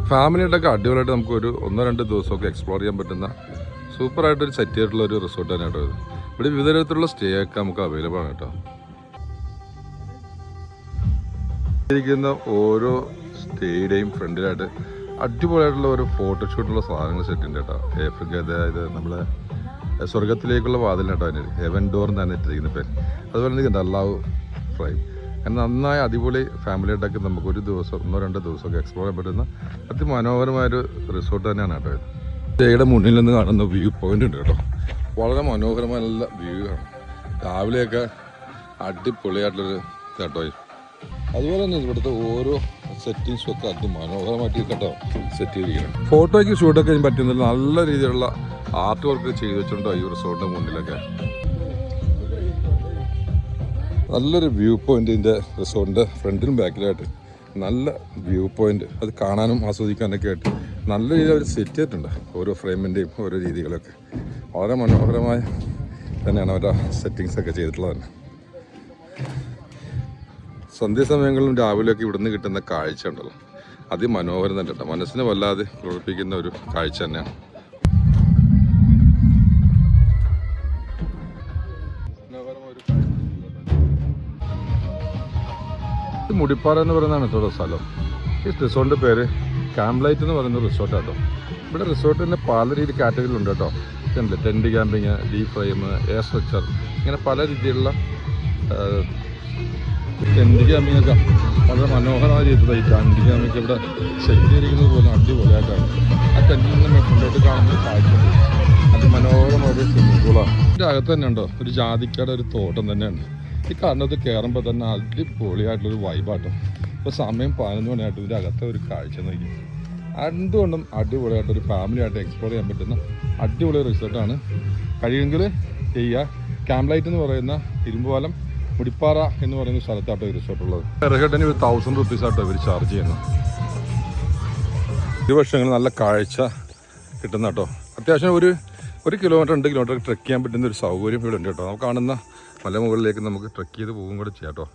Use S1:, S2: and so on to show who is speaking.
S1: ഫാമിലിയായിട്ടൊക്കെ അടിപൊളിയായിട്ട് നമുക്കൊരു 1-2 ദിവസമൊക്കെ എക്സ്പ്ലോർ ചെയ്യാൻ പറ്റുന്ന സൂപ്പറായിട്ടൊരു സെറ്റ് ചെയ്തിട്ടുള്ള ഒരു റിസോർട്ട് തന്നെ കേട്ടോ ഇത്. ഇവിടെ വിവിധ തരത്തിലുള്ള സ്റ്റേ ഒക്കെ നമുക്ക് അവൈലബിൾ ആണ് കേട്ടോ. ഇരിക്കുന്ന ഓരോ സ്റ്റേയുടെയും ഫ്രണ്ടിലായിട്ട് അടിപൊളിയായിട്ടുള്ള ഒരു ഫോട്ടോഷൂട്ടുള്ള സാധനങ്ങൾ സെറ്റ് ഉണ്ട് കേട്ടോ. അതായത് നമ്മളെ സ്വർഗത്തിലേക്കുള്ള വാതിൽ കേട്ടോ. അതിന് ഹെവൻ ഡോർ എന്നാണ് ഇട്ടിരിക്കുന്ന പേര്. അതുപോലെ തന്നെ അല്ലാവ് ഫ്രൈം. അങ്ങനെ നന്നായി അടിപൊളി ഫാമിലിയായിട്ടൊക്കെ നമുക്ക് ഒരു ദിവസം 1-2 ദിവസമൊക്കെ എക്സ്പ്ലോർ ചെയ്യാൻ പറ്റുന്ന അതിമനോഹരമായൊരു റിസോർട്ട് തന്നെയാണ് കേട്ടോ ഇത്. സ്റ്റേയുടെ മുന്നിൽ നിന്ന് കാണുന്ന വ്യൂ പോയിന്റ് ഉണ്ട് കേട്ടോ. വളരെ മനോഹരമായ നല്ല വ്യൂ ആണ്. രാവിലെയൊക്കെ അടിപൊളിയായിട്ടുള്ളൊരു കേട്ടോ. അതുപോലെ തന്നെ ഇവിടുത്തെ ഓരോ സെറ്റിങ്സും ഒക്കെ അതിമനോഹരമായിട്ട് കേട്ടോ സെറ്റ് ചെയ്തിരിക്കണം. ഫോട്ടോയ്ക്ക് ഷൂട്ടൊക്കെ ചെയ്യാൻ പറ്റുന്ന നല്ല രീതിയിലുള്ള ആർട്ട് വർക്ക് ചെയ്ത് വെച്ചിട്ടുണ്ടോ ഈ റിസോർട്ടിൻ്റെ മുന്നിലൊക്കെ. നല്ലൊരു വ്യൂ പോയിന്റ് ഇതിൻ്റെ റിസോർട്ടിൻ്റെ ഫ്രണ്ടിലും ബാക്കിലായിട്ട് നല്ല വ്യൂ പോയിന്റ്. അത് കാണാനും ആസ്വദിക്കാനൊക്കെ ആയിട്ട് നല്ല രീതിയിൽ അവർ സെറ്റ് ചെയ്തിട്ടുണ്ട്. ഓരോ ഫ്രെയിമിൻ്റെയും ഓരോ രീതികളൊക്കെ വളരെ മനോഹരമായ തന്നെയാണ് അവരുടെ സെറ്റിങ്സൊക്കെ ചെയ്തിട്ടുള്ളത് തന്നെ. സന്ധ്യാസമയങ്ങളിലും രാവിലെയൊക്കെ ഇവിടുന്ന് കിട്ടുന്ന കാഴ്ച ഉണ്ടല്ലോ അതിമനോഹരം തന്നെ കേട്ടോ. മനസ്സിനെ വല്ലാതെ പ്രവർത്തിക്കുന്ന ഒരു കാഴ്ച തന്നെയാണ്. മുടിപ്പാറ എന്ന് പറയുന്നതാണ് കേട്ടോ സ്ഥലം. ഈ റിസോർട്ടിൻ്റെ പേര് ക്യാംപ്ലൈറ്റ് എന്ന് പറയുന്ന റിസോർട്ട് കേട്ടോ. ഇവിടെ റിസോർട്ടിൻ്റെ പല രീതി കാറ്റഗറിയിലുണ്ട് കേട്ടോ. Tent camping, deep frame, air structure, ഇങ്ങനെ പല രീതിയിലുള്ള ടെൻറ്റ് ക്യാമ്പിങ് ഒക്കെ വളരെ മനോഹരമായ രീതിയിലുള്ള ഈ ടെൻറ്റ് ക്യാമ്പൊക്കെ ഇവിടെ സെറ്റ് ചെയ്തിരിക്കുന്നത് പോലെ അടിപൊളിയായിട്ടാണ്. ആ ടെൻറ്റിൽ നിന്ന് മുന്നോട്ട് കാണുന്ന കാഴ്ച അതിമനോഹരമായ ഒരു സ്വിമ്മിംഗ് പൂളാണ്. ഇതിൻ്റെ അകത്ത് തന്നെ ഉണ്ടോ ഒരു ജാതിക്കയുടെ ഒരു തോട്ടം തന്നെയുണ്ട്. ഈ കാരണത്ത് കയറുമ്പോൾ തന്നെ അടിപൊളിയായിട്ടുള്ളൊരു വൈബാട്ടോ. ഇപ്പോൾ സമയം 11 മണിയായിട്ട് ഇതിൻ്റെ അകത്തെ ഒരു കാഴ്ച നോക്കി. എന്തുകൊണ്ടും അടിപൊളിയായിട്ടൊരു ഫാമിലിയായിട്ട് എക്സ്പ്ലോർ ചെയ്യാൻ പറ്റുന്ന അടിപൊളി റിസോർട്ടാണ്. കഴിയുമെങ്കിൽ ചെയ്യുക. ക്യാംപ്ലൈറ്റ് എന്ന് പറയുന്ന ഇരുമ്പുപാലം മുടിപ്പാറ എന്ന് പറയുന്ന സ്ഥലത്താട്ടോ ഈ റിസോർട്ടുള്ളത്. പെർ ഹെഡിന് 1000 റുപ്പീസാട്ടോ ഇവർ ചാർജ് ചെയ്യുന്നത്. ഇരുവശങ്ങൾ നല്ല കാഴ്ച കിട്ടുന്ന കേട്ടോ. അത്യാവശ്യം ഒരു 1 കിലോമീറ്റർ 2 കിലോമീറ്റർ ട്രെക്ക് ചെയ്യാൻ പറ്റുന്ന ഒരു സൗകര്യം ഇവിടെ ഉണ്ട് കേട്ടോ. നമുക്ക് കാണുന്ന മലമുകളിലേക്ക് നമുക്ക് ട്രെക്ക് ചെയ്ത് പോകും കൂടെ ചെയ്യാം കേട്ടോ.